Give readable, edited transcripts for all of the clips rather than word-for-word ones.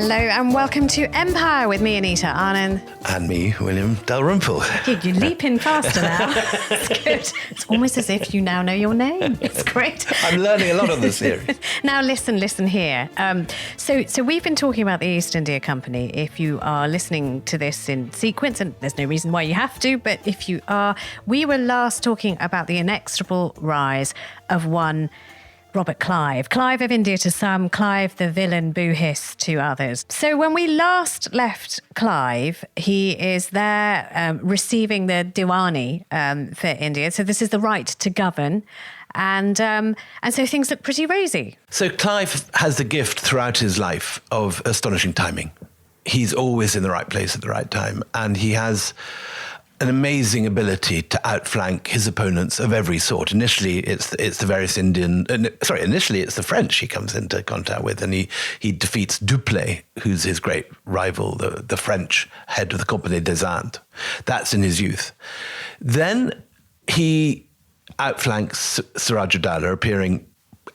Hello and welcome to Empire with me, Anita, Anand. And me, William Dalrymple. You're leaping faster now. It's good. It's almost as if you now know your name. It's great. I'm learning a lot on this series. Now listen here. So we've been talking about the East India Company. If you are listening to this in sequence, and there's no reason why you have to, but if you are, we were last talking about the inexorable rise of one Robert Clive. Clive of India to some, Clive the villain, boo-hiss to others. So when we last left Clive, he is there receiving the Diwani for India. So this is the right to govern. And so things look pretty rosy. So Clive has the gift throughout his life of astonishing timing. He's always in the right place at the right time. And he has an amazing ability to outflank his opponents of every sort. Initially, it's the various initially it's the French he comes into contact with, and he defeats Dupleix, who's his great rival, the French head of the Compagnie des Indes. That's in his youth. Then he outflanks Surajudala, appearing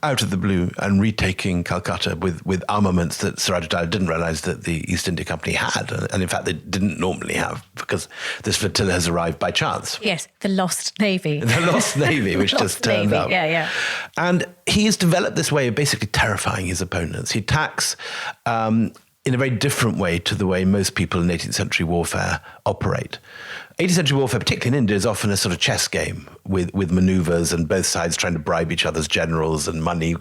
out of the blue and retaking Calcutta with armaments that Surajudala didn't realize that the East India Company had. And in fact, they didn't normally have, because this flotilla has arrived by chance. Yes, the Lost Navy. The Lost Navy, which just turned up. Yeah. And he's developed this way of basically terrifying his opponents. He attacks in a very different way to the way most people in 18th century warfare operate. 18th century warfare, particularly in India, is often a sort of chess game with maneuvers and both sides trying to bribe each other's generals and money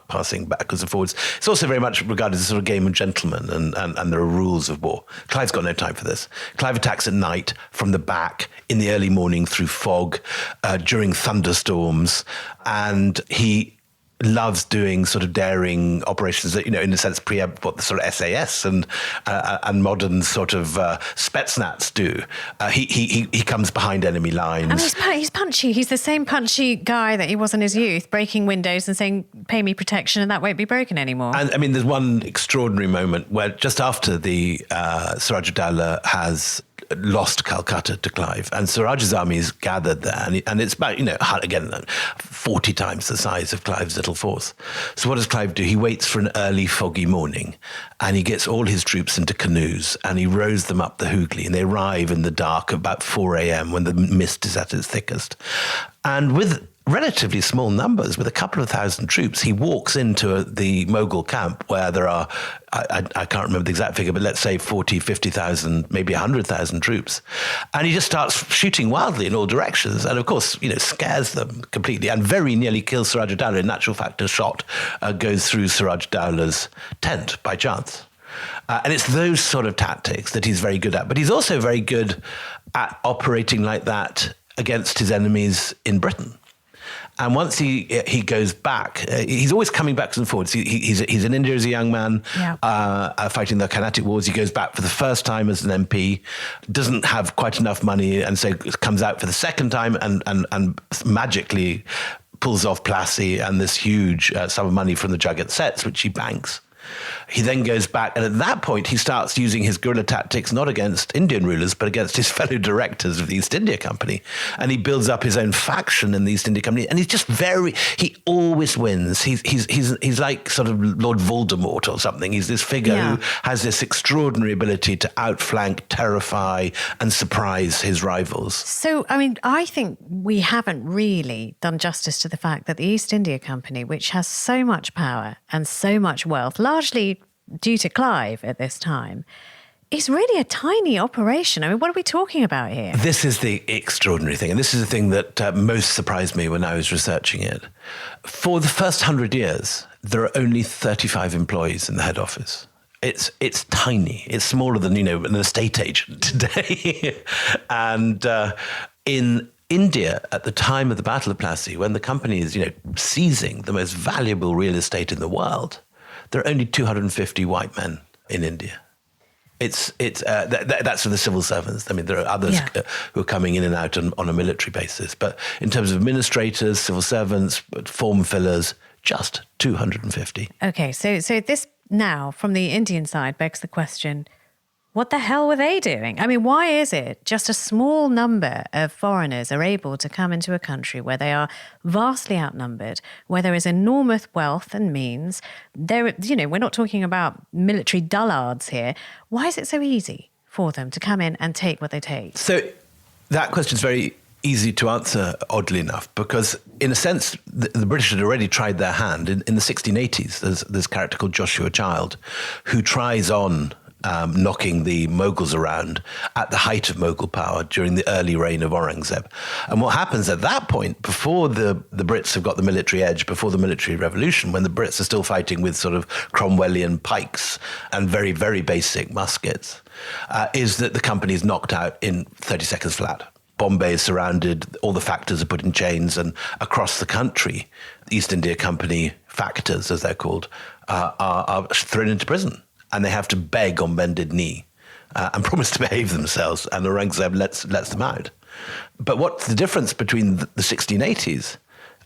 passing backwards and forwards. It's also very much regarded as a sort of game of gentlemen, and there are rules of war. Clive's got no time for this. Clive attacks at night, from the back, in the early morning, through fog, during thunderstorms, and he loves doing sort of daring operations that, in a sense, preempt what the sort of SAS and modern sort of Spetsnaz do. He comes behind enemy lines. I mean, he's punchy. He's the same punchy guy that he was in his youth, breaking windows and saying, "Pay me protection," and that won't be broken anymore. And I mean, there's one extraordinary moment where just after the Surajudala has lost Calcutta to Clive, and Suraj's army is gathered there, and it's about, again, 40 times the size of Clive's little force. So what does Clive do? He waits for an early foggy morning, and he gets all his troops into canoes, and he rows them up the Hooghly, and they arrive in the dark about 4 a.m. when the mist is at its thickest. And with relatively small numbers, with a couple of thousand troops, he walks into the Mughal camp where there are, I can't remember the exact figure, but let's say 40, 50,000, maybe 100,000 troops. And he just starts shooting wildly in all directions. And of course, scares them completely and very nearly kills Surajudala. In actual fact, a shot goes through Surajudala's tent by chance. And it's those sort of tactics that he's very good at. But he's also very good at operating like that against his enemies in Britain. And once he goes back, he's always coming back and forwards. He's in India as a young man, fighting the Carnatic Wars. He goes back for the first time as an MP, doesn't have quite enough money, and so comes out for the second time and magically pulls off Plassey and this huge sum of money from the Jagat sets, which he banks. He then goes back, and at that point, he starts using his guerrilla tactics not against Indian rulers, but against his fellow directors of the East India Company. And he builds up his own faction in the East India Company, and he's just he always wins. He's like sort of Lord Voldemort or something. He's this figure who has this extraordinary ability to outflank, terrify, and surprise his rivals. So, I mean, I think we haven't really done justice to the fact that the East India Company, which has so much power and so much wealth, largely due to Clive at this time, is really a tiny operation. I mean, what are we talking about here? This is the extraordinary thing, and this is the thing that most surprised me when I was researching it. For the first 100 years, there are only 35 employees in the head office. It's tiny. It's smaller than, an estate agent today. And in India, at the time of the Battle of Plassey, when the company is, seizing the most valuable real estate in the world, there are only 250 white men in India. That's for the civil servants. I mean, there are others who are coming in and out on a military basis. But in terms of administrators, civil servants, form fillers, just 250. Okay, so this now, from the Indian side, begs the question, What the hell were they doing? I mean, why is it just a small number of foreigners are able to come into a country where they are vastly outnumbered, where there is enormous wealth and means? We're not talking about military dullards here. Why is it so easy for them to come in and take what they take? So that question is very easy to answer, oddly enough, because in a sense, the British had already tried their hand. In the 1680s, there's this character called Joshua Child who tries on knocking the Mughals around at the height of Mughal power during the early reign of Aurangzeb. And what happens at that point, before the Brits have got the military edge, before the military revolution, when the Brits are still fighting with sort of Cromwellian pikes and very, very basic muskets, is that the company is knocked out in 30 seconds flat. Bombay is surrounded, all the factors are put in chains, and across the country, the East India Company factors, as they're called, are thrown into prison. And they have to beg on bended knee and promise to behave themselves, and Aurangzeb lets them out. But what's the difference between the 1680s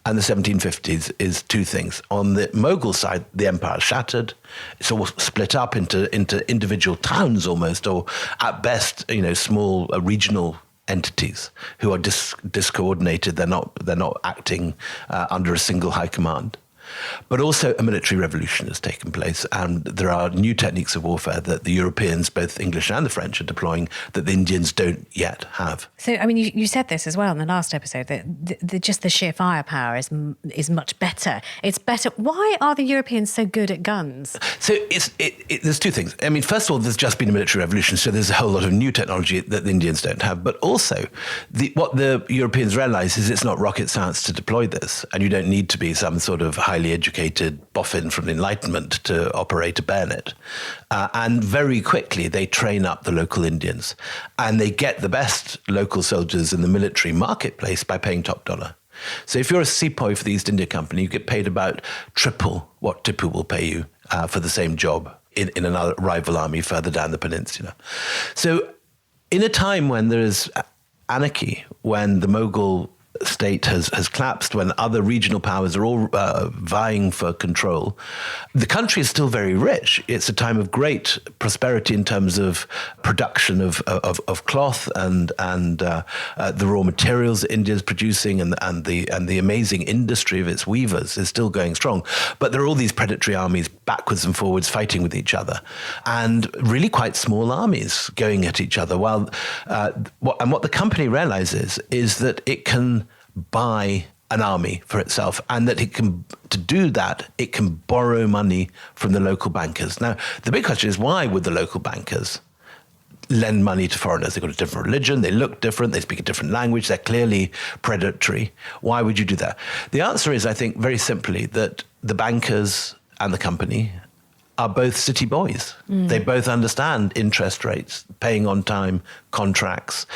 and the 1750s is two things. On the Mughal side, the empire is shattered. It's all split up into individual towns almost, or at best, small regional entities who are discoordinated. They're not acting under a single high command. But also a military revolution has taken place, and there are new techniques of warfare that the Europeans, both English and the French, are deploying that the Indians don't yet have. So, I mean, you said this as well in the last episode, that just the sheer firepower is much better. It's better. Why are the Europeans so good at guns? So there's two things. I mean, first of all, there's just been a military revolution, so there's a whole lot of new technology that the Indians don't have. But also, what the Europeans realize is it's not rocket science to deploy this, and you don't need to be some sort of highly educated boffin from the Enlightenment to operate a bayonet. And very quickly, they train up the local Indians. And they get the best local soldiers in the military marketplace by paying top dollar. So if you're a sepoy for the East India Company, you get paid about triple what Tipu will pay you for the same job in another rival army further down the peninsula. So in a time when there is anarchy, when the Mughal state has collapsed, when other regional powers are all vying for control, the country is still very rich. It's a time of great prosperity in terms of production of cloth and the raw materials that India is producing, and the amazing industry of its weavers is still going strong. But there are all these predatory armies backwards and forwards fighting with each other, and really quite small armies going at each other. While what the company realizes is that it can buy an army for itself, and that to do that, it can borrow money from the local bankers. Now, the big question is, why would the local bankers lend money to foreigners? They've got a different religion, they look different, they speak a different language, they're clearly predatory. Why would you do that? The answer is, I think, very simply, that the bankers and the company are both city boys. They both understand interest rates, paying on time, contracts.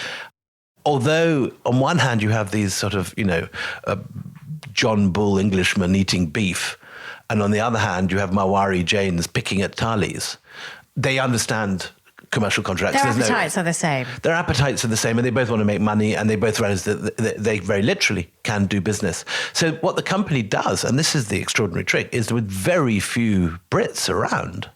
Although, on one hand, you have these sort of, John Bull Englishmen eating beef, and on the other hand, you have Mawari Jains picking at thalis. They understand commercial contracts. Their appetites are the same. Their appetites are the same, and they both want to make money, and they both realize that they very literally can do business. So what the company does, and this is the extraordinary trick, is with very few Brits around,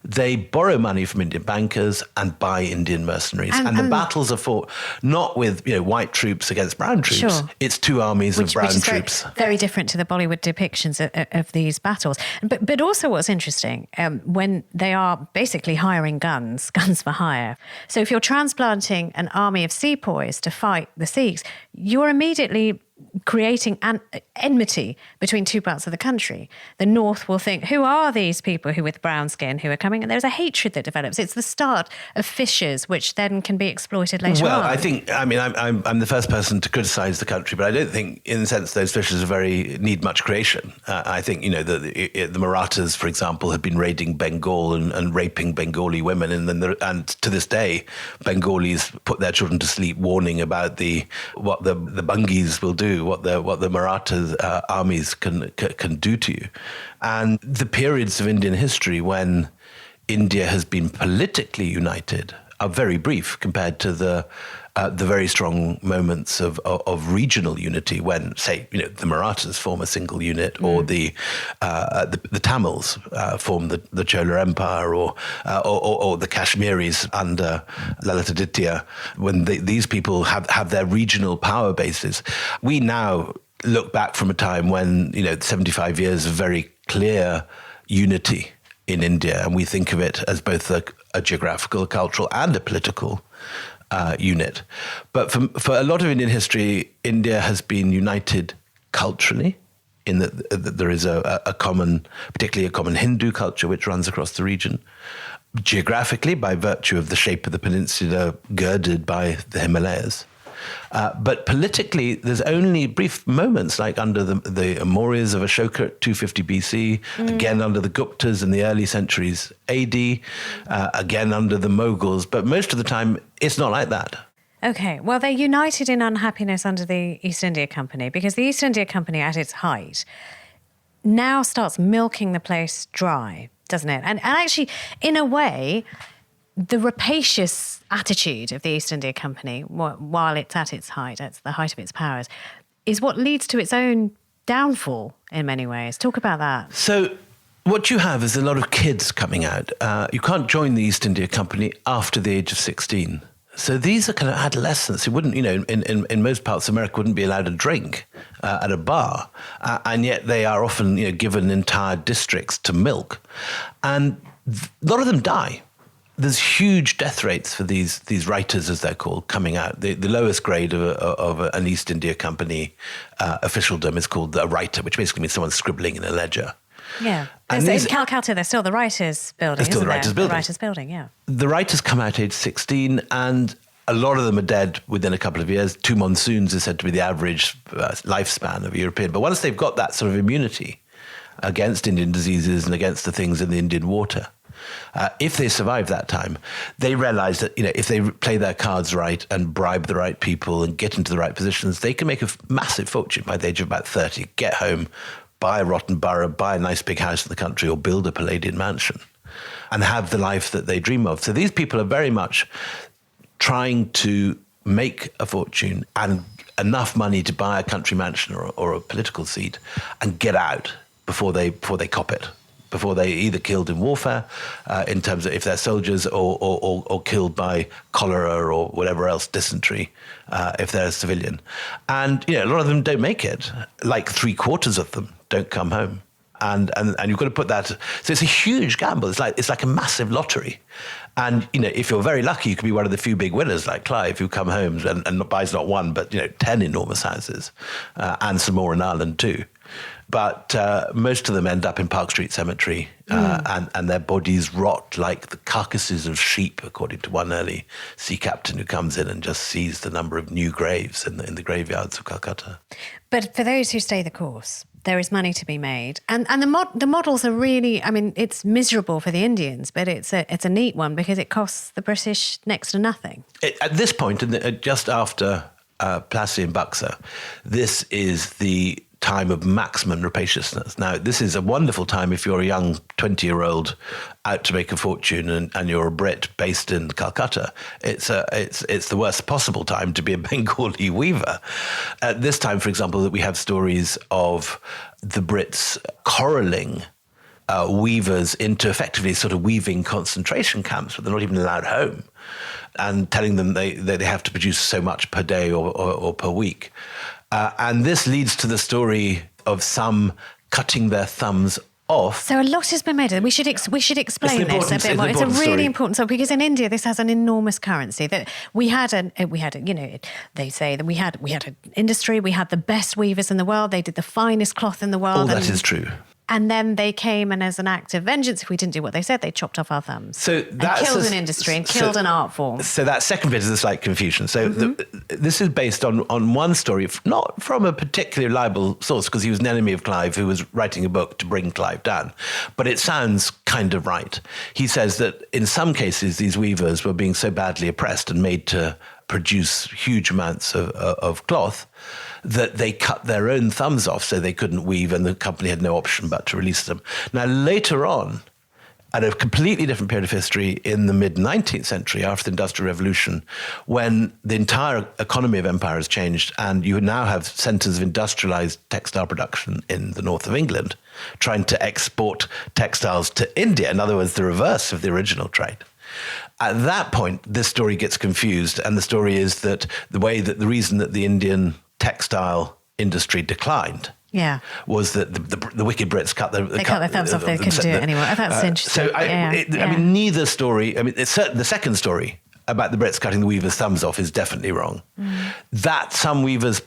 they borrow money from Indian bankers and buy Indian mercenaries. And the battles are fought not with white troops against brown troops. Sure. It's two armies of brown troops. Very different to the Bollywood depictions of these battles. But also what's interesting, when they are basically hiring guns for hire. So if you're transplanting an army of sepoys to fight the Sikhs, you're immediately creating an enmity between two parts of the country. The North will think, who are these people who with brown skin who are coming? And there's a hatred that develops. It's the start of fissures, which then can be exploited later on. Well, I'm the first person to criticise the country, but I don't think, in a sense, those fissures need much creation. I think, the Marathas, for example, have been raiding Bengal and raping Bengali women, and to this day, Bengalis put their children to sleep warning about what the Bungis will do, what the Maratha armies can do to you. And the periods of Indian history when India has been politically united are very brief compared to the very strong moments of regional unity when, say, the Marathas form a single unit, or the Tamils form the Chola Empire, or the Kashmiris under Lalitaditya, when these people have their regional power bases. We now look back from a time when 75 years of very clear unity in India, and we think of it as both a geographical, a cultural, and a political unit. But for a lot of Indian history, India has been united culturally, in that there is a common, particularly a common Hindu culture which runs across the region. Geographically, by virtue of the shape of the peninsula girded by the Himalayas. But politically, there's only brief moments, like under the Mauryas of Ashoka at 250 BC, again under the Guptas in the early centuries AD, again under the Mughals. But most of the time, it's not like that. Okay, well, they're united in unhappiness under the East India Company, because the East India Company at its height now starts milking the place dry, doesn't it? And actually, in a way, the rapacious attitude of the East India Company, while it's at its height, at the height of its powers, is what leads to its own downfall in many ways. Talk about that. So what you have is a lot of kids coming out. You can't join the East India Company after the age of 16. So these are kind of adolescents who wouldn't, in most parts of America, wouldn't be allowed to drink at a bar. And yet they are often, given entire districts to milk. And a lot of them die. There's huge death rates for these writers, as they're called, coming out. The lowest grade of an East India Company officialdom is called a writer, which basically means someone scribbling in a ledger. Yeah. And in Calcutta, there's still the writers' building, There's still the writers' building. The writers' building, yeah. The writers come out age 16, and a lot of them are dead within a couple of years. 2 monsoons is said to be the average lifespan of a European. But once they've got that sort of immunity against Indian diseases and against the things in the Indian water, if they survive that time, they realize that, if they play their cards right and bribe the right people and get into the right positions, they can make a massive fortune by the age of about 30, get home, buy a rotten borough, buy a nice big house in the country, or build a Palladian mansion and have the life that they dream of. So these people are very much trying to make a fortune and enough money to buy a country mansion or a political seat and get out before they cop it. Before they either killed in warfare, in terms of if they're soldiers, or killed by cholera or whatever else, dysentery, if they're a civilian. And a lot of them don't make it. Like 3/4 of them don't come home. And you've got to put that. So it's a huge gamble. It's like a massive lottery. And if you're very lucky, you could be one of the few big winners, like Clive, who come home and buys not one but 10 enormous houses, and some more in Ireland too. But most of them end up in Park Street Cemetery, and their bodies rot like the carcasses of sheep, according to one early sea captain who comes in and just sees the number of new graves in the graveyards of Calcutta. But for those who stay the course, there is money to be made. And the models are really, it's miserable for the Indians, but it's a neat one because it costs the British next to nothing. At this point, just after Plassey and Buxar, this is the time of maximum rapaciousness. Now, this is a wonderful time if you're a young 20-year-old out to make a fortune and you're a Brit based in Calcutta. It's the worst possible time to be a Bengali weaver. At this time, for example, that we have stories of the Brits corralling weavers into effectively sort of weaving concentration camps, but they're not even allowed home, and telling them they have to produce so much per day or per week. And this leads to the story of some cutting their thumbs off. So a lot has been made. We should explain this a bit more. It's a really important story because in India this has an enormous currency. That we had they say that we had an industry. We had the best weavers in the world. They did the finest cloth in the world. All that is true. And then they came, and as an act of vengeance, if we didn't do what they said, they chopped off our thumbs. So that's killed an industry and killed an art form. So that second bit is a slight confusion. So this is based on one story, not from a particularly reliable source, because he was an enemy of Clive who was writing a book to bring Clive down. But it sounds kind of right. He says that in some cases, these weavers were being so badly oppressed and made to produce huge amounts of cloth that they cut their own thumbs off so they couldn't weave, and the company had no option but to release them. Now, later on, at a completely different period of history in the mid-19th century, after the Industrial Revolution, when the entire economy of empire has changed and you now have centres of industrialised textile production in the north of England, trying to export textiles to India, in other words, the reverse of the original trade. At that point, this story gets confused, and the story is that the reason that the Indian textile industry declined was that the wicked Brits cut their thumbs off. They couldn't do it anymore. That's interesting. So I mean, neither story. I mean, the second story about the Brits cutting the weavers' thumbs off is definitely wrong. That some weavers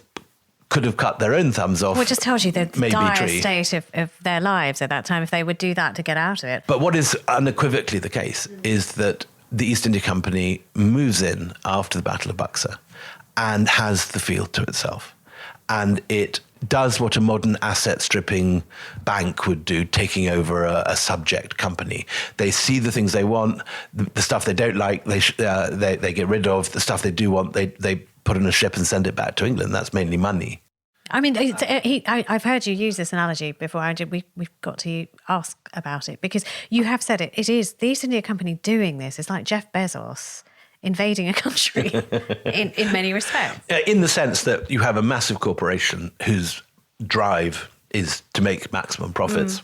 could have cut their own thumbs off. Well, it just tells you the dire state of their lives at that time if they would do that to get out of it. But what is unequivocally the case is that the East India Company moves in after the Battle of Buxar and has the field to itself. And it does what a modern asset stripping bank would do, taking over a subject company. They see the things they want, the stuff they don't like, they get rid of. The stuff they do want, they put on a ship and send it back to England. That's mainly money. I mean, I've heard you use this analogy before. We've got to ask about it because you have said it. It is the East India Company doing this. It's like Jeff Bezos invading a country in many respects. In the sense that you have a massive corporation whose drive is to make maximum profits.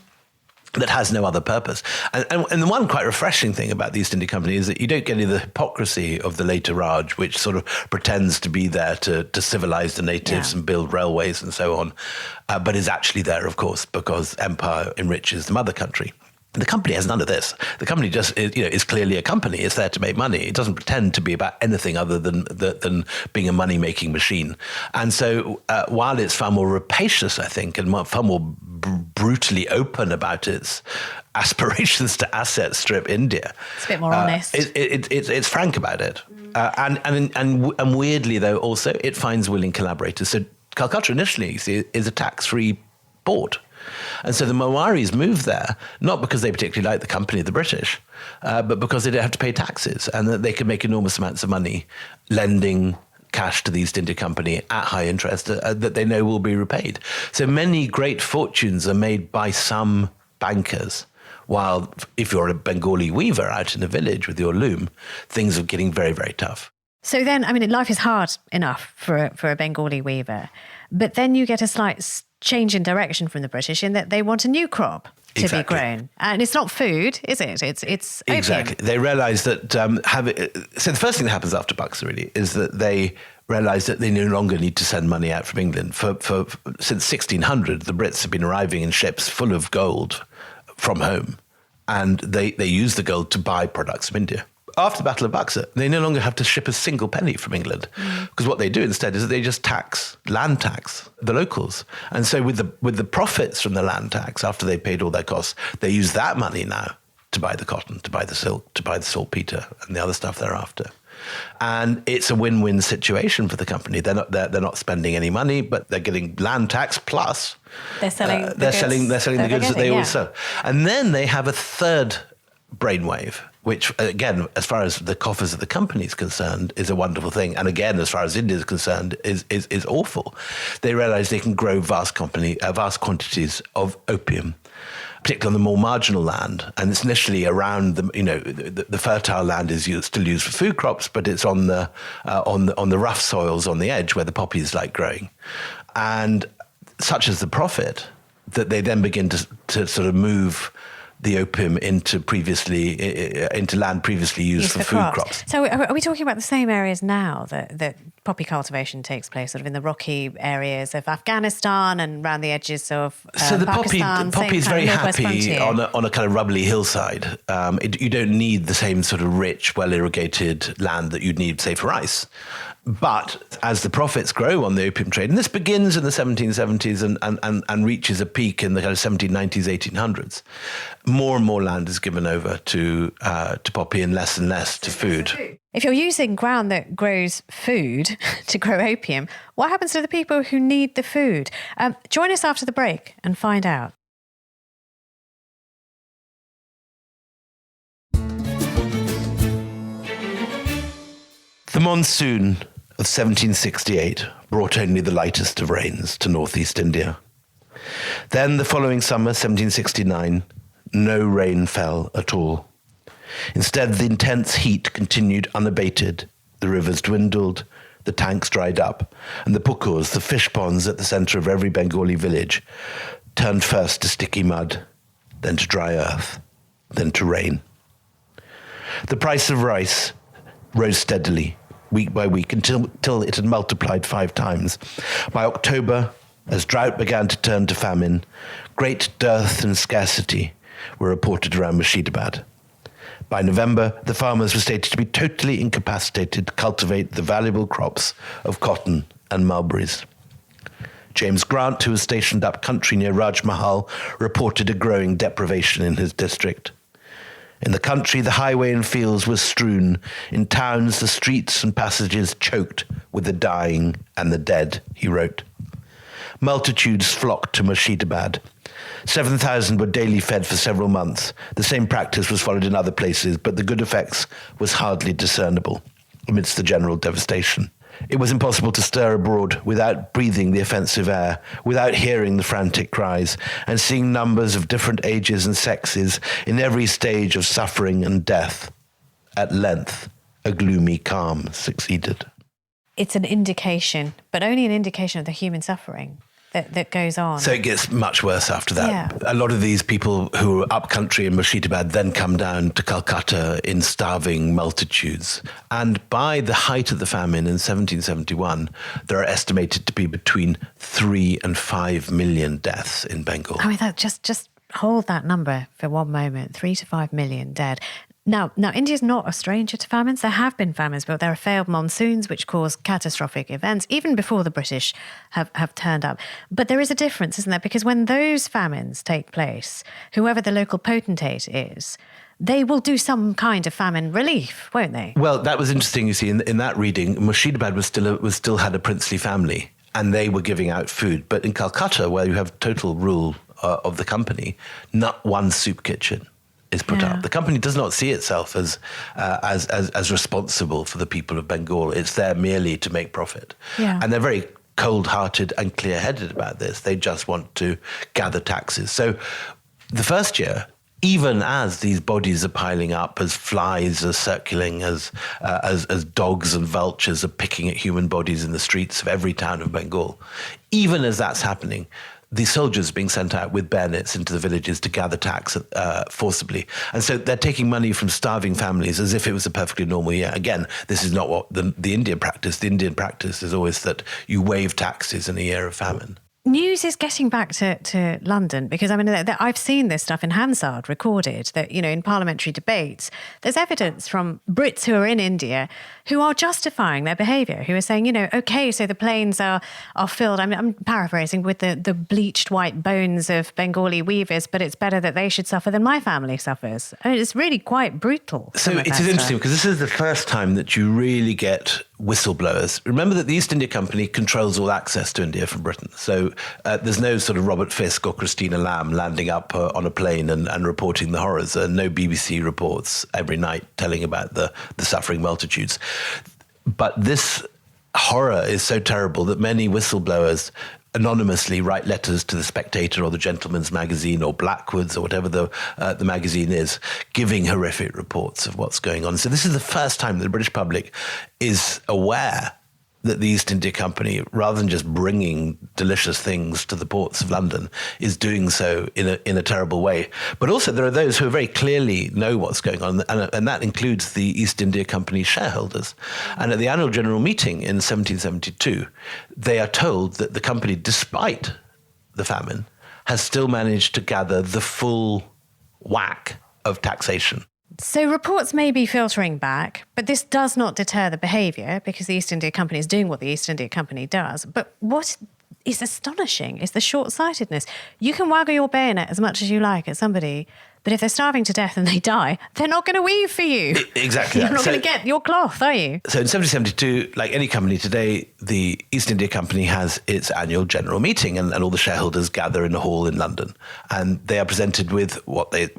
That has no other purpose. And the one quite refreshing thing about the East India Company is that you don't get any of the hypocrisy of the later Raj, which sort of pretends to be there to civilize the natives and build railways and so on, but is actually there, of course, because empire enriches the mother country. The company has none of this. The company just is clearly a company. It's there to make money. It doesn't pretend to be about anything other than being a money-making machine. And so while it's far more rapacious, I think, and far more brutally open about its aspirations to asset strip India, it's a bit more honest. It's frank about it. And weirdly, though, also, it finds willing collaborators. So Calcutta initially is a tax-free port. And so the Mawaris moved there, not because they particularly liked the company, the British, but because they didn't have to pay taxes and that they could make enormous amounts of money lending cash to the East India Company at high interest that they know will be repaid. So many great fortunes are made by some bankers, while if you're a Bengali weaver out in a village with your loom, things are getting very, very tough. So then, I mean, life is hard enough for a Bengali weaver, but then you get a slight change in direction from the British in that they want a new crop to be grown. And it's not food, is it? It's opium. Exactly. They realise that so the first thing that happens after Buxar really is that they realise that they no longer need to send money out from England. Since 1600, the Brits have been arriving in ships full of gold from home, and they use the gold to buy products from India. After the Battle of Buxar, they no longer have to ship a single penny from England, because what they do instead is that they just land tax the locals. And so with the profits from the land tax, after they paid all their costs, they use that money now to buy the cotton, to buy the silk, to buy the saltpeter and the other stuff thereafter. And it's a win-win situation for the company. They're not spending any money, but they're getting land tax plus they're selling the goods that they all sell. And then they have a third brainwave, which, again, as far as the coffers of the company is concerned, is a wonderful thing. And again, as far as India is concerned, is awful. They realize they can grow vast quantities of opium, particularly on the more marginal land. And it's initially around the fertile land is still used for food crops, but it's on the rough soils on the edge where the poppies like growing. And such is the profit that they then begin to sort of move the opium into land previously used for food crops. So are we talking about the same areas now that poppy cultivation takes place, sort of in the rocky areas of Afghanistan and around the edges of So the Pakistan, poppy is very happy frontier. on a kind of rubbly hillside. You don't need the same sort of rich, well-irrigated land that you'd need, say, for rice. But as the profits grow on the opium trade, and this begins in the 1770s and reaches a peak in the kind of 1790s, 1800s, more and more land is given over to poppy and less to food. If you're using ground that grows food to grow opium, what happens to the people who need the food? Join us after the break and find out. The monsoon of 1768 brought only the lightest of rains to northeast India. Then the following summer, 1769, no rain fell at all. Instead, the intense heat continued unabated. The rivers dwindled, the tanks dried up, and the pukurs, the fish ponds at the centre of every Bengali village, turned first to sticky mud, then to dry earth, then to rain. The price of rice rose steadily, week by week, until it had multiplied 5 times. By October, as drought began to turn to famine, great dearth and scarcity were reported around Murshidabad. By November, the farmers were stated to be totally incapacitated to cultivate the valuable crops of cotton and mulberries. James Grant, who was stationed up country near Rajmahal, reported a growing deprivation in his district. In the country, the highway and fields were strewn. In towns, the streets and passages choked with the dying and the dead, he wrote. Multitudes flocked to Murshidabad. 7,000 were daily fed for several months. The same practice was followed in other places, but the good effects was hardly discernible amidst the general devastation. It was impossible to stir abroad without breathing the offensive air, without hearing the frantic cries, and seeing numbers of different ages and sexes in every stage of suffering and death. At length, a gloomy calm succeeded. It's an indication, but only an indication of the human suffering that goes on. So it gets much worse after that. Yeah. A lot of these people who are up country in Murshidabad then come down to Calcutta in starving multitudes. And by the height of the famine in 1771, there are estimated to be between 3 and 5 million deaths in Bengal. I mean, that just hold that number for one moment, 3 to 5 million dead. Now, India's not a stranger to famines. There have been famines, but there are failed monsoons which cause catastrophic events, even before the British have turned up. But there is a difference, isn't there? Because when those famines take place, whoever the local potentate is, they will do some kind of famine relief, won't they? Well, that was interesting, you see, in that reading, Murshidabad was still had a princely family, and they were giving out food. But in Calcutta, where you have total rule of the company, not one soup kitchen is put up. The company does not see itself as responsible for the people of Bengal. It's there merely to make profit. Yeah. And they're very cold-hearted and clear-headed about this. They just want to gather taxes. So the first year, even as these bodies are piling up, as flies are circling, as dogs and vultures are picking at human bodies in the streets of every town of Bengal, even as that's happening, the soldiers are being sent out with bayonets into the villages to gather tax forcibly. And so they're taking money from starving families as if it was a perfectly normal year. Again, this is not what the Indian practice. The Indian practice is always that you waive taxes in a year of famine. News is getting back to London because, I mean, I've seen this stuff in Hansard recorded that, you know, in parliamentary debates, there's evidence from Brits who are in India who are justifying their behaviour, who are saying, you know, OK, so the plains are filled, I'm paraphrasing, with the bleached white bones of Bengali weavers, but it's better that they should suffer than my family suffers. I mean, it's really quite brutal. So it is interesting because this is the first time that you really get whistleblowers. Remember that the East India Company controls all access to India from Britain. So there's no sort of Robert Fisk or Christina Lamb landing up on a plane and reporting the horrors. No BBC reports every night telling about the suffering multitudes. But this horror is so terrible that many whistleblowers anonymously write letters to the Spectator or the Gentleman's Magazine or Blackwood's or whatever the magazine is, giving horrific reports of what's going on. So this is the first time that the British public is aware that the East India Company, rather than just bringing delicious things to the ports of London, is doing so in a terrible way. But also there are those who very clearly know what's going on, and that includes the East India Company shareholders. And at the annual general meeting in 1772, they are told that the company, despite the famine, has still managed to gather the full whack of taxation. So reports may be filtering back, but this does not deter the behaviour because the East India Company is doing what the East India Company does. But what is astonishing is the short-sightedness. You can waggle your bayonet as much as you like at somebody, but if they're starving to death and they die, they're not going to weave for you. Exactly. You're not going to get your cloth, are you? So in 1772, like any company today, the East India Company has its annual general meeting and all the shareholders gather in a hall in London. And they are presented with what they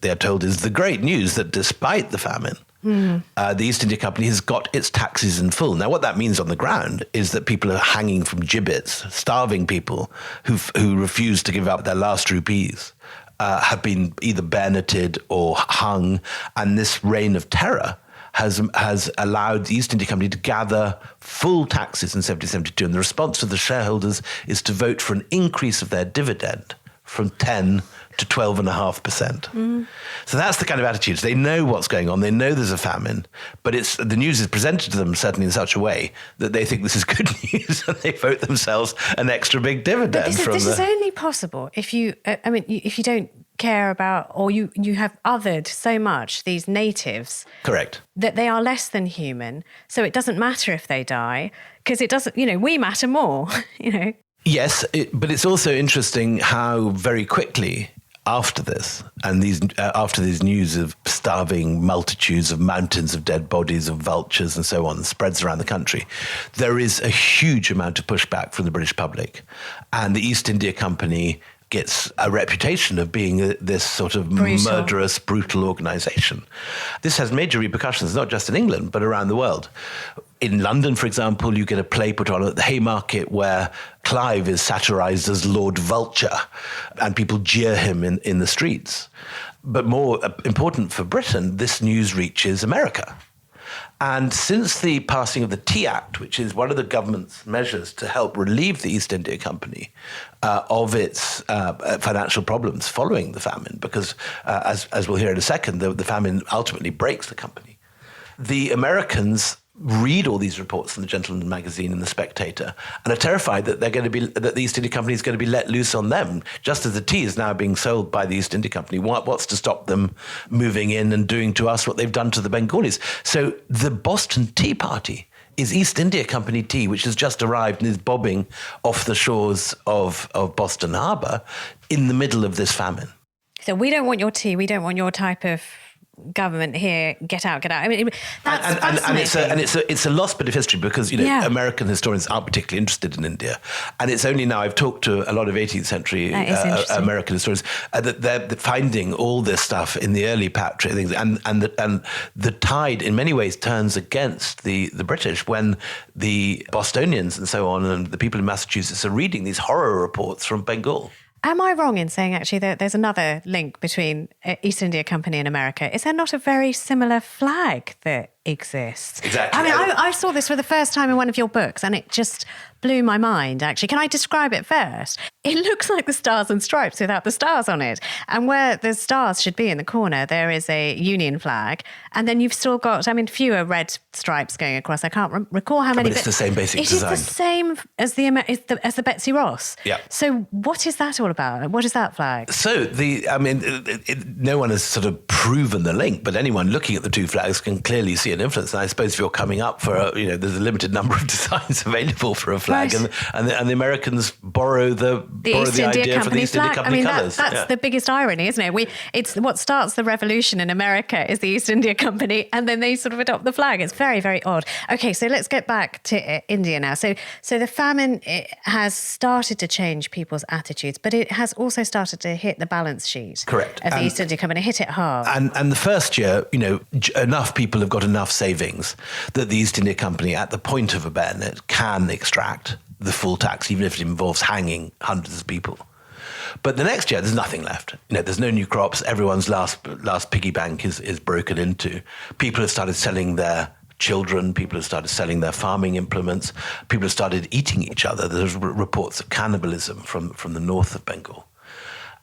are told is the great news that despite the famine, the East India Company has got its taxes in full. Now, what that means on the ground is that people are hanging from gibbets, starving people who refuse to give up their last rupees. have been either bayoneted or hung, and this reign of terror has allowed the East India Company to gather full taxes in 1772, and the response of the shareholders is to vote for an increase of their dividend from 10 to 12.5%. So that's the kind of attitudes. They know what's going on. They know there's a famine, but the news is presented to them certainly in such a way that they think this is good news, and they vote themselves an extra big dividend. But this is only possible if you, if you don't care about, or you have othered so much these natives. Correct. That they are less than human. So it doesn't matter if they die, because it doesn't, we matter more, Yes, but it's also interesting how very quickly after this, and after these news of starving multitudes of mountains of dead bodies of vultures and so on spreads around the country, there is a huge amount of pushback from the British public, and the East India Company gets a reputation of being this sort of murderous, brutal organisation. This has major repercussions, not just in England, but around the world. In London, for example, you get a play put on at the Haymarket where Clive is satirised as Lord Vulture, and people jeer him in the streets. But more important for Britain, this news reaches America. And since the passing of the Tea Act, which is one of the government's measures to help relieve the East India Company of its financial problems following the famine, because as we'll hear in a second, the famine ultimately breaks the company, the Americans read all these reports from the Gentleman magazine and the Spectator and are terrified that that the East India Company is going to be let loose on them, just as the tea is now being sold by the East India Company. What's to stop them moving in and doing to us what they've done to the Bengalis? So the Boston Tea Party is East India Company tea, which has just arrived and is bobbing off the shores of Boston Harbour in the middle of this famine. So we don't want your tea. We don't want your type of government here. Get out, get out. I mean, that's fascinating. It's a lost bit of history because American historians aren't particularly interested in India, and it's only now I've talked to a lot of 18th century American historians that they're finding all this stuff in the early patriot things, and the tide in many ways turns against the British when the Bostonians and so on and the people in Massachusetts are reading these horror reports from Bengal. Am I wrong in saying actually that there's another link between East India Company and America? Is there not a very similar flag that exists? Exactly. I mean, I saw this for the first time in one of your books and it just blew my mind, actually. Can I describe it first? It looks like the Stars and Stripes without the stars on it. And where the stars should be in the corner, there is a Union flag. And then you've still got, fewer red stripes going across. I can't recall how many. But it's the same basic design. It is the same as the Betsy Ross. Yeah. So what is that all about? What is that flag? So no one has sort of proven the link, but anyone looking at the two flags can clearly see an influence. And I suppose if you're coming up for, there's a limited number of designs available for a flag. Right. And the Americans borrow the idea for the East India Company colours. That's the biggest irony, isn't it? It's what starts the revolution in America is the East India Company, and then they sort of adopt the flag. It's very, very odd. Okay, so let's get back to India now. So the famine has started to change people's attitudes, but it has also started to hit the balance sheet. Correct. Of the East India Company, hit it hard. And the first year, enough people have got enough savings that the East India Company, at the point of a bayonet, can extract the full tax, even if it involves hanging hundreds of people. But the next year, there's nothing left. There's no new crops. Everyone's last piggy bank is broken into. People have started selling their children. People have started selling their farming implements. People have started eating each other. There's reports of cannibalism from the north of Bengal.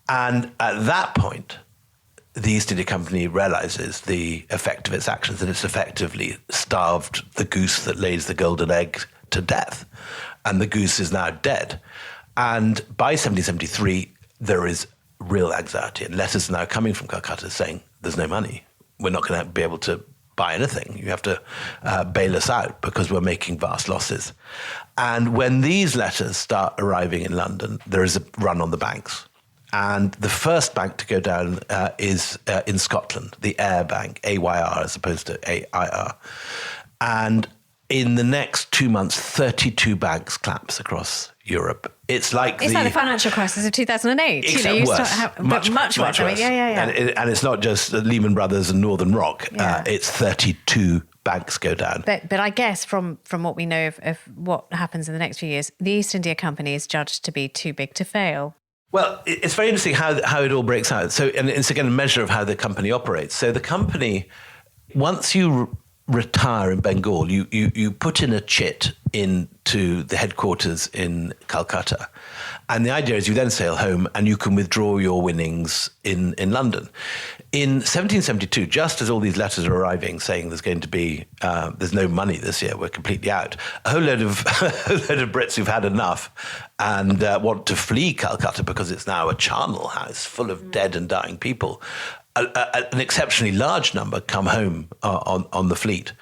And at that point, the East India Company realizes the effect of its actions, and it's effectively starved the goose that lays the golden egg to death. And the goose is now dead. And by 1773, there is real anxiety. And letters are now coming from Calcutta saying, there's no money. We're not going to be able to buy anything. You have to bail us out because we're making vast losses. And when these letters start arriving in London, there is a run on the banks. And the first bank to go down is in Scotland, the Ayr Bank, AYR as opposed to AIR. And in the next 2 months, 32 banks collapse across Europe. It's like the financial crisis of 2008. Except worse. Much worse. Yeah. And it's not just Lehman Brothers and Northern Rock. Yeah. It's 32 banks go down. But I guess from what we know of what happens in the next few years, the East India Company is judged to be too big to fail. Well, it's very interesting how it all breaks out. So, and it's again a measure of how the company operates. So the company, once you retire in Bengal, you put in a chit into the headquarters in Calcutta. And the idea is you then sail home and you can withdraw your winnings in London. In 1772, just as all these letters are arriving saying there's going to be, there's no money this year, we're completely out, a whole load of Brits who've had enough and want to flee Calcutta because it's now a charnel house full of dead and dying people. An exceptionally large number come home on the fleet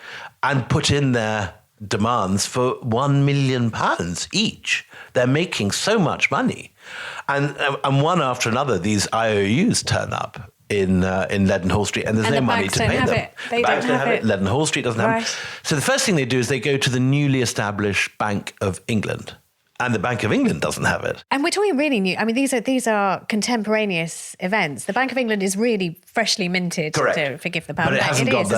and put in their demands for £1 million each. They're making so much money. And one after another, these IOUs turn up in Leadenhall Street, and there's no money to pay them. They banks don't have it. Leadenhall Street doesn't have it. So the first thing they do is they go to the newly established Bank of England. And the Bank of England doesn't have it. And we're talking really new. I mean, these are contemporaneous events. The Bank of England is really freshly minted, to forgive the pun. But it hasn't got the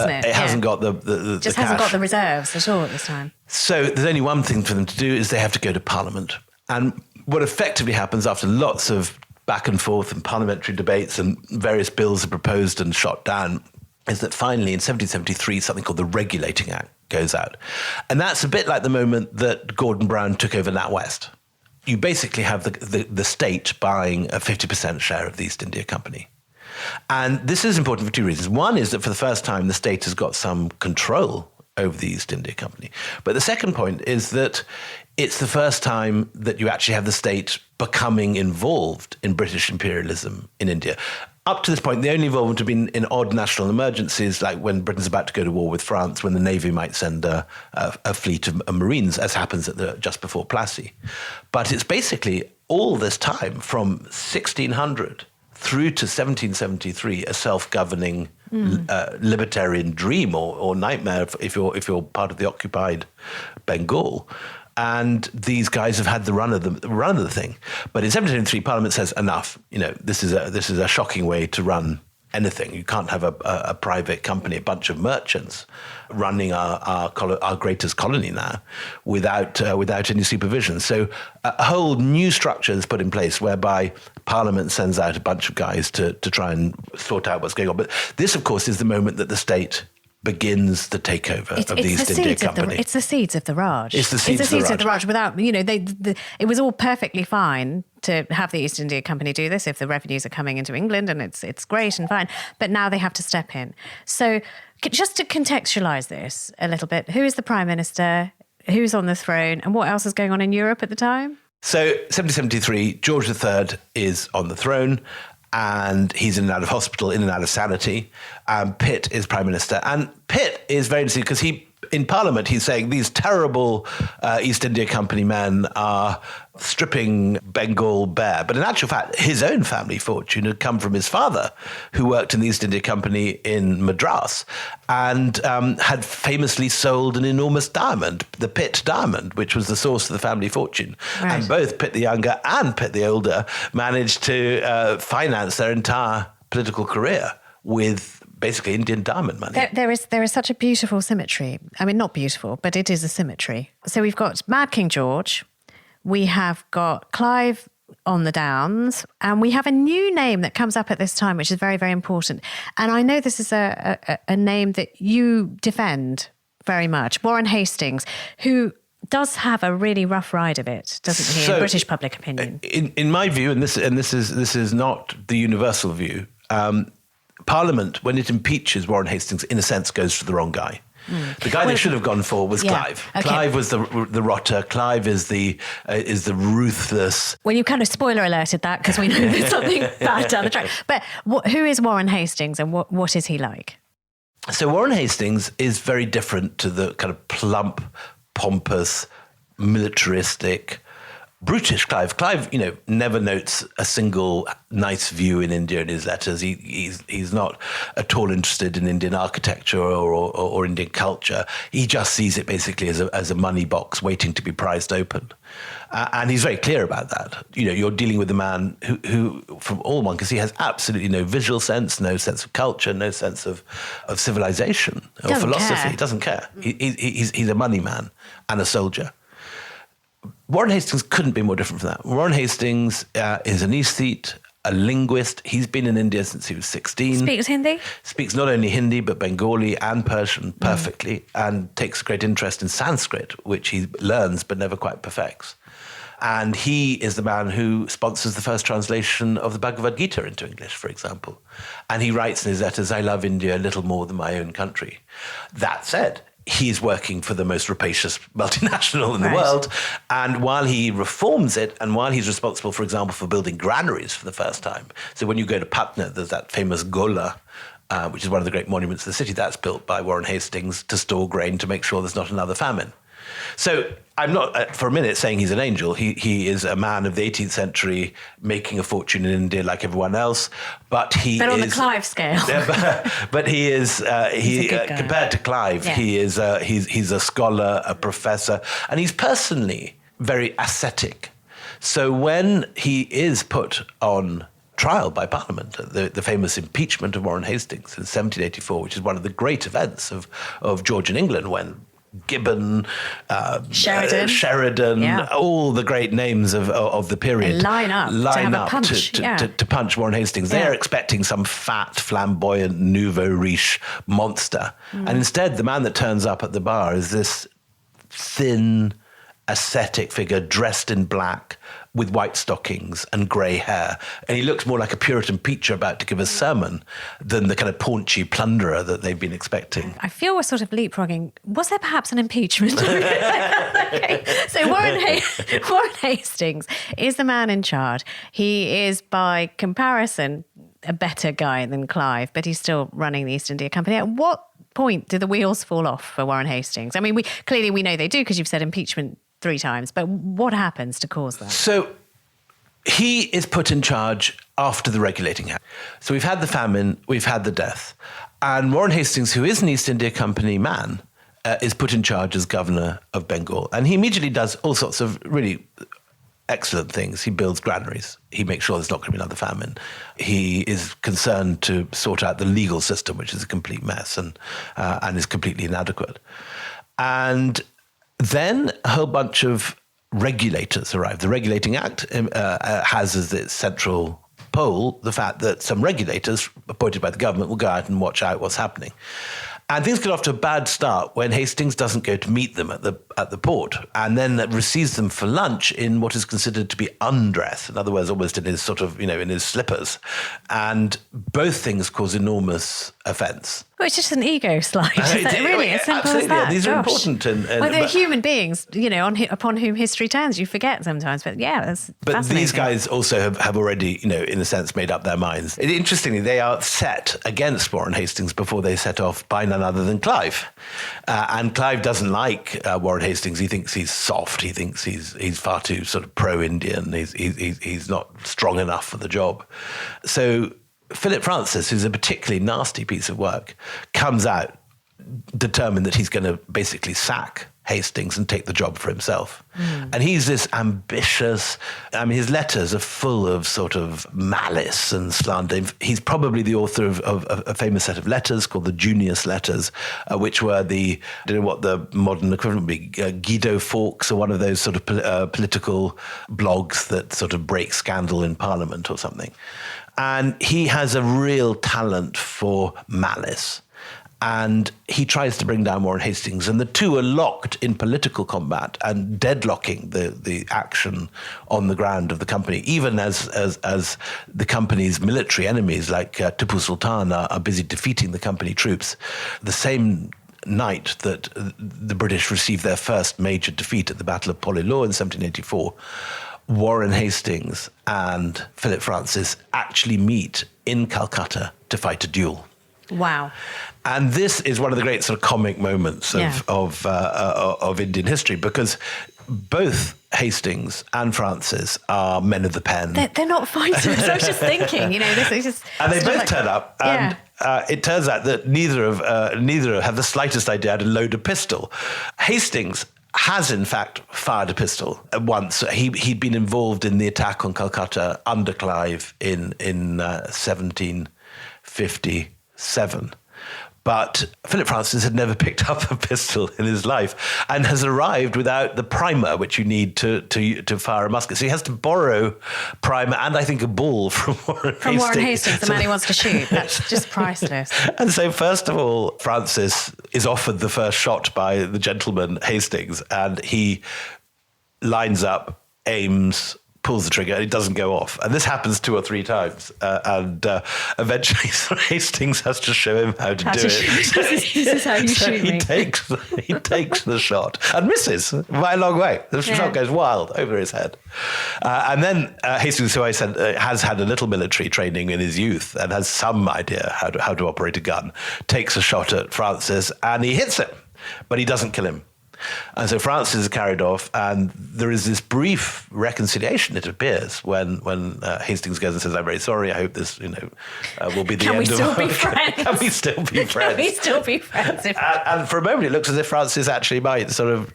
just cash. hasn't got the reserves at all at this time. So there's only one thing for them to do is they have to go to Parliament. And what effectively happens after lots of back and forth and parliamentary debates and various bills are proposed and shot down is that finally in 1773 something called the Regulating Act goes out. And that's a bit like the moment that Gordon Brown took over NatWest. You basically have the state buying a 50% share of the East India Company. And this is important for two reasons. One is that for the first time, the state has got some control over the East India Company. But the second point is that it's the first time that you actually have the state becoming involved in British imperialism in India. Up to this point, the only involvement had been in odd national emergencies, like when Britain's about to go to war with France, when the Navy might send a fleet of Marines, as happens just before Plassey. But it's basically all this time, from 1600 through to 1773, a self-governing libertarian dream or nightmare if you're part of the occupied Bengal. And these guys have had the run of the thing. But in 1773, Parliament says enough. You know, this is a shocking way to run anything. You can't have a private company, a bunch of merchants running our greatest colony now without any supervision. So a whole new structure is put in place whereby Parliament sends out a bunch of guys to try and sort out what's going on. But this, of course, is the moment that the state begins the takeover of the East India Company. It's the seeds of the Raj. It's the seeds of the Raj. Without, it was all perfectly fine to have the East India Company do this if the revenues are coming into England, and it's great and fine. But now they have to step in. So just to contextualise this a little bit, who is the Prime Minister? Who's on the throne? And what else is going on in Europe at the time? So 1773, George III is on the throne. And he's in and out of hospital, in and out of sanity. Pitt is Prime Minister. And Pitt is very interesting because in Parliament, he's saying these terrible East India Company men are stripping Bengal bare. But in actual fact, his own family fortune had come from his father, who worked in the East India Company in Madras and had famously sold an enormous diamond, the Pitt diamond, which was the source of the family fortune. Right. And both Pitt the younger and Pitt the older managed to finance their entire political career with basically Indian diamond money. There is such a beautiful symmetry. I mean, not beautiful, but it is a symmetry. So we've got Mad King George, we have got Clive on the Downs, and we have a new name that comes up at this time, which is very, very important. And I know this is a name that you defend very much, Warren Hastings, who does have a really rough ride of it, doesn't he, in British public opinion? In my view, and this is not the universal view, Parliament, when it impeaches Warren Hastings, in a sense, goes for the wrong guy. The guy they should have gone for was Clive. Okay. Clive was the rotter. Clive is the ruthless. Well, you kind of spoiler alerted that because we know there's something bad down the track. But who is Warren Hastings and what is he like? So Warren Hastings is very different to the kind of plump, pompous, militaristic, brutish Clive. Clive, never notes a single nice view in India in his letters. He's not at all interested in Indian architecture or Indian culture. He just sees it basically as a money box waiting to be prized open. And he's very clear about that. You're dealing with a man who from all one can see, has absolutely no visual sense, no sense of culture, no sense of civilization or philosophy. He doesn't care. He's a money man and a soldier. Warren Hastings couldn't be more different from that. Warren Hastings is an aesthete, a linguist. He's been in India since he was 16. Speaks Hindi? Speaks not only Hindi, but Bengali and Persian perfectly, and takes great interest in Sanskrit, which he learns but never quite perfects. And he is the man who sponsors the first translation of the Bhagavad Gita into English, for example. And he writes in his letters, "I love India a little more than my own country." That said, he's working for the most rapacious multinational in the world. And while he reforms it, and while he's responsible, for example, for building granaries for the first time. So when you go to Patna, there's that famous Gola, which is one of the great monuments of the city. That's built by Warren Hastings to store grain to make sure there's not another famine. So I'm not, for a minute, saying he's an angel. He is a man of the 18th century making a fortune in India like everyone else. But on the Clive scale. but he is, compared to Clive, he is he's a scholar, a professor, and he's personally very ascetic. So when he is put on trial by Parliament, the famous impeachment of Warren Hastings in 1784, which is one of the great events of Georgian England, when Gibbon, Sheridan, all the great names of the period and line up to punch Warren Hastings. They're expecting some fat, flamboyant, nouveau riche monster. And instead, the man that turns up at the bar is this thin, ascetic figure dressed in black with white stockings and grey hair. And he looks more like a Puritan preacher about to give a sermon than the kind of paunchy plunderer that they've been expecting. I feel we're sort of leapfrogging. Was there perhaps an impeachment? Okay. So Warren Hastings is the man in charge. He is, by comparison, a better guy than Clive, but he's still running the East India Company. At what point do the wheels fall off for Warren Hastings? I mean, we know they do, because you've said impeachment 3 times, but what happens to cause that? So he is put in charge after the Regulating Act. So we've had the famine, we've had the death, and Warren Hastings, who is an East India Company man, is put in charge as governor of Bengal. And he immediately does all sorts of really excellent things. He builds granaries. He makes sure there's not going to be another famine. He is concerned to sort out the legal system, which is a complete mess and is completely inadequate. And then a whole bunch of regulators arrive. The Regulating Act has as its central pole the fact that some regulators appointed by the government will go out and watch out what's happening. And things get off to a bad start when Hastings doesn't go to meet them at the port, and then receives them for lunch in what is considered to be undress. In other words, almost in his in his slippers. And both things cause enormous offence. Well, it's just an ego slide. Really as simple as that. These are important. They're human beings, upon whom history turns. You forget sometimes, but that's But these guys also have already, in a sense, made up their minds. Interestingly, they are set against Warren Hastings before they set off by none other than Clive. And Clive doesn't like Warren Hastings. He thinks he's soft. He thinks he's far too sort of pro-Indian. He's not strong enough for the job. So Philip Francis, who's a particularly nasty piece of work, comes out determined that he's going to basically sack Hastings and take the job for himself. And he's this ambitious, his letters are full of sort of malice and slander. He's probably the author of a famous set of letters called the Junius Letters, which were I don't know what the modern equivalent would be, Guido Fawkes, or one of those sort of political blogs that sort of break scandal in Parliament or something. And he has a real talent for malice. And he tries to bring down Warren Hastings, and the two are locked in political combat and deadlocking the action on the ground of the company, even as the company's military enemies like Tipu Sultan are busy defeating the company troops. The same night that the British received their first major defeat at the Battle of Polilor in 1784, Warren Hastings and Philip Francis actually meet in Calcutta to fight a duel. Wow. And this is one of the great sort of comic moments of Indian history, because both Hastings and Francis are men of the pen. They're not fighters. I was just thinking, this is just... And they both turn up, and it turns out that neither have the slightest idea how to load a pistol. Hastings has, in fact, fired a pistol once. He'd been involved in the attack on Calcutta under Clive in 1757. But Philip Francis had never picked up a pistol in his life and has arrived without the primer, which you need to fire a musket. So he has to borrow primer and I think a ball from Warren Hastings. From Warren Hastings, the man he wants to shoot. That's just priceless. And so first of all, Francis is offered the first shot by the gentleman Hastings, and he lines up, aims, pulls the trigger, and it doesn't go off. And this happens 2 or 3 times. And eventually Hastings has to show him how to do it. This is how you shoot me. He takes the shot and misses by a long way. The shot goes wild over his head. And then Hastings, who I said has had a little military training in his youth and has some idea how to operate a gun, takes a shot at Francis and he hits him, but he doesn't kill him. And so Francis is carried off, and there is this brief reconciliation, it appears, when Hastings goes and says, "I'm very sorry. I hope this, will be the Can end we of still our be friends? Can we still be friends? Can we still be friends? And for a moment, it looks as if Francis actually might sort of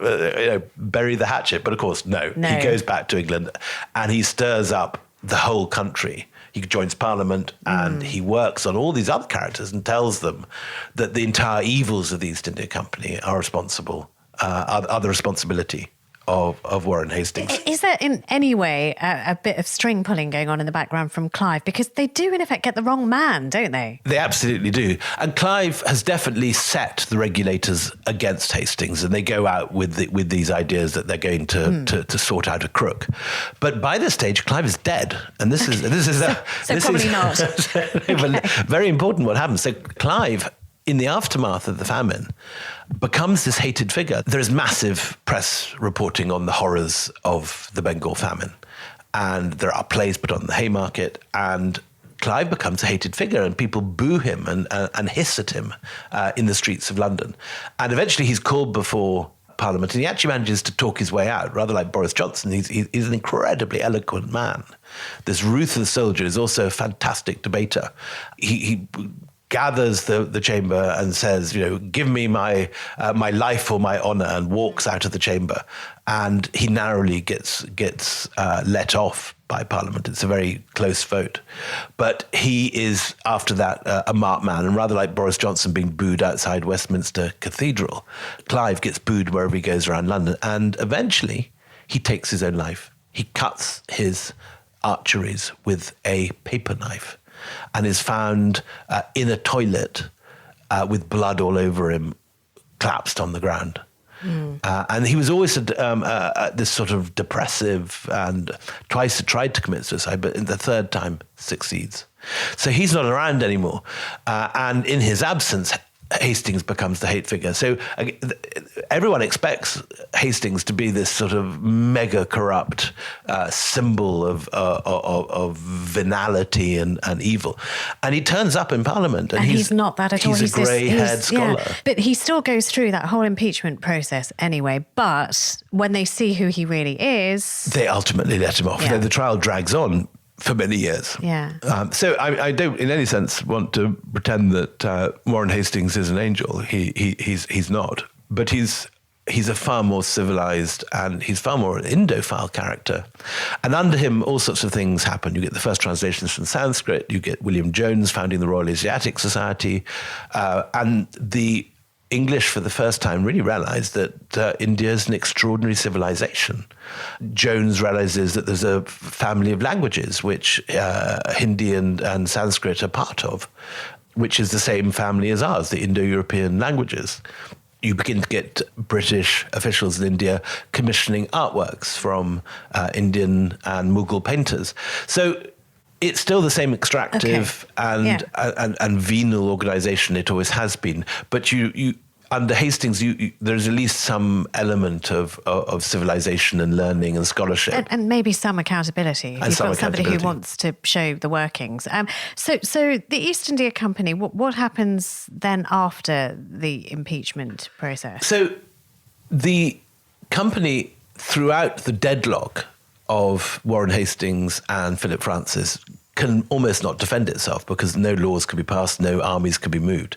bury the hatchet, but of course, no. He goes back to England, and he stirs up the whole country. He joins Parliament and he works on all these other characters and tells them that the entire evils of the East India Company are the responsibility of Warren Hastings. Is there in any way a bit of string pulling going on in the background from Clive? Because they do, in effect, get the wrong man, don't they? They absolutely do. And Clive has definitely set the regulators against Hastings, and they go out with these ideas that they're going to sort out a crook. But by this stage, Clive is dead, and this is probably not. Very important what happens. So Clive, in the aftermath of the famine, becomes this hated figure. There is massive press reporting on the horrors of the Bengal famine. And there are plays put on the Haymarket, and Clive becomes a hated figure, and people boo him and hiss at him in the streets of London. And eventually he's called before Parliament, and he actually manages to talk his way out, rather like Boris Johnson. He's an incredibly eloquent man. This ruthless soldier is also a fantastic debater. He gathers the chamber and says, give me my life or my honour, and walks out of the chamber. And he narrowly gets let off by Parliament. It's a very close vote. But he is, after that, a marked man. And rather like Boris Johnson being booed outside Westminster Cathedral, Clive gets booed wherever he goes around London. And eventually, he takes his own life. He cuts his arteries with a paper knife, and is found in a toilet with blood all over him, collapsed on the ground. And he was always this sort of depressive, and twice tried to commit suicide, but in the third time succeeds. So he's not around anymore. And in his absence, Hastings becomes the hate figure. So everyone expects Hastings to be this sort of mega corrupt symbol of venality and evil. And he turns up in Parliament. And he's not that at all. He's a grey-haired scholar. Yeah, but he still goes through that whole impeachment process anyway. But when they see who he really is, they ultimately let him off. Yeah. The trial drags on for many years. Yeah. So I don't, in any sense, want to pretend that Warren Hastings is an angel. He's not, but he's a far more civilized, and he's far more an Indophile character. And under him, all sorts of things happen. You get the first translations from Sanskrit. You get William Jones founding the Royal Asiatic Society, and the English, for the first time, really realised that India is an extraordinary civilization. Jones realises that there's a family of languages which Hindi and Sanskrit are part of, which is the same family as ours, the Indo-European languages. You begin to get British officials in India commissioning artworks from Indian and Mughal painters. So it's still the same extractive and venal organisation it always has been. But you under Hastings, there's at least some element of civilization and learning and scholarship. And maybe some accountability. You've got somebody who wants to show the workings. So the East India Company, what happens then after the impeachment process? So the company, throughout the deadlock of Warren Hastings and Philip Francis, can almost not defend itself because no laws can be passed, no armies can be moved.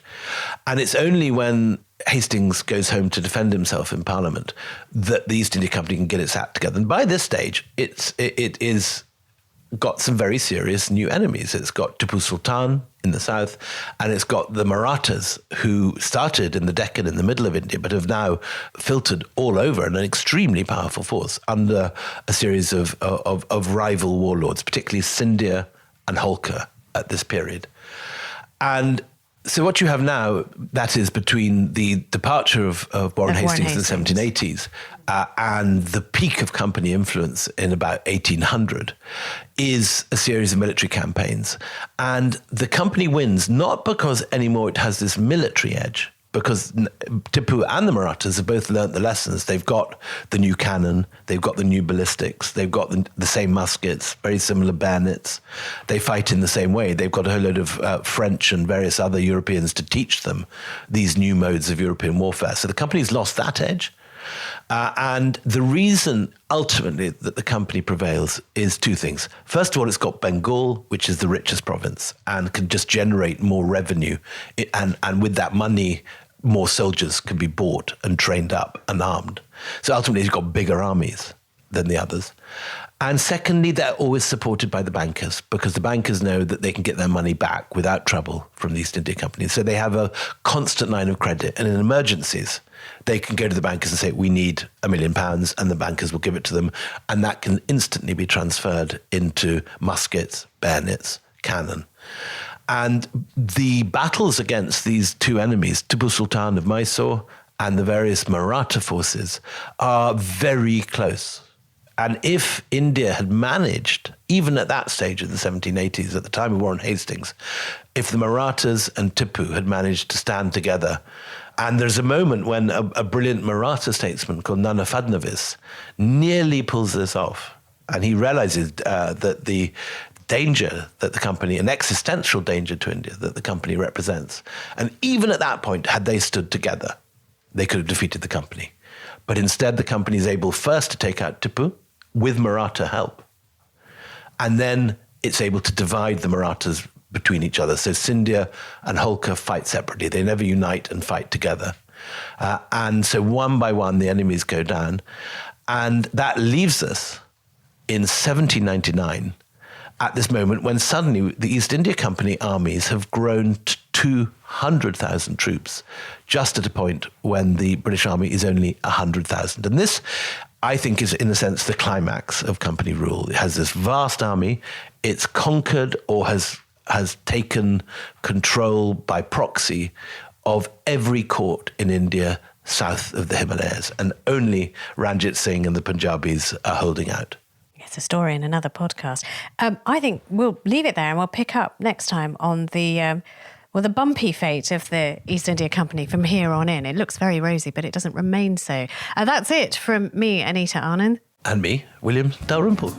And it's only when Hastings goes home to defend himself in Parliament that the East India Company can get its act together. And by this stage, it is got some very serious new enemies. It's got Tipu Sultan, in the south, and it's got the Marathas, who started in the Deccan in the middle of India, but have now filtered all over, and an extremely powerful force under a series of rival warlords, particularly Scindia and Holkar at this period. And so what you have now, that is between the departure of Warren Hastings in the 1780s and the peak of company influence in about 1800, is a series of military campaigns. And the company wins not because anymore it has this military edge, because Tipu and the Marathas have both learnt the lessons. They've got the new cannon, they've got the new ballistics, they've got the same muskets, very similar bayonets. They fight in the same way. They've got a whole load of French and various other Europeans to teach them these new modes of European warfare. So the company's lost that edge. And the reason ultimately that the company prevails is two things. First of all, it's got Bengal, which is the richest province, and can just generate more revenue. And with that money, more soldiers can be bought and trained up and armed. So ultimately, it's got bigger armies than the others. And secondly, they're always supported by the bankers, because the bankers know that they can get their money back without trouble from the East India Company. So they have a constant line of credit. And in emergencies, they can go to the bankers and say, we need £1 million, and the bankers will give it to them. And that can instantly be transferred into muskets, bayonets, cannon. And the battles against these two enemies, Tipu Sultan of Mysore and the various Maratha forces, are very close. And if India had managed, even at that stage of the 1780s, at the time of Warren Hastings, if the Marathas and Tipu had managed to stand together, and there's a moment when a brilliant Maratha statesman called Nana Fadnavis nearly pulls this off, and he realizes that the danger that the company, an existential danger to India that the company represents, and even at that point, had they stood together, they could have defeated the company. But instead, the company is able first to take out Tipu with Maratha help. And then it's able to divide the Marathas between each other. So Scindia and Holkar fight separately. They never unite and fight together. And so one by one, the enemies go down. And that leaves us in 1799 at this moment when suddenly the East India Company armies have grown to 200,000 troops, just at a point when the British Army is only 100,000. And this, I think, is in a sense the climax of company rule. It has this vast army. It's conquered or has taken control by proxy of every court in India south of the Himalayas. And only Ranjit Singh and the Punjabis are holding out. It's a story in another podcast. I think we'll leave it there and we'll pick up next time on the bumpy fate of the East India Company from here on in. It looks very rosy, but it doesn't remain so. That's it from me, Anita Anand. And me, William Dalrymple.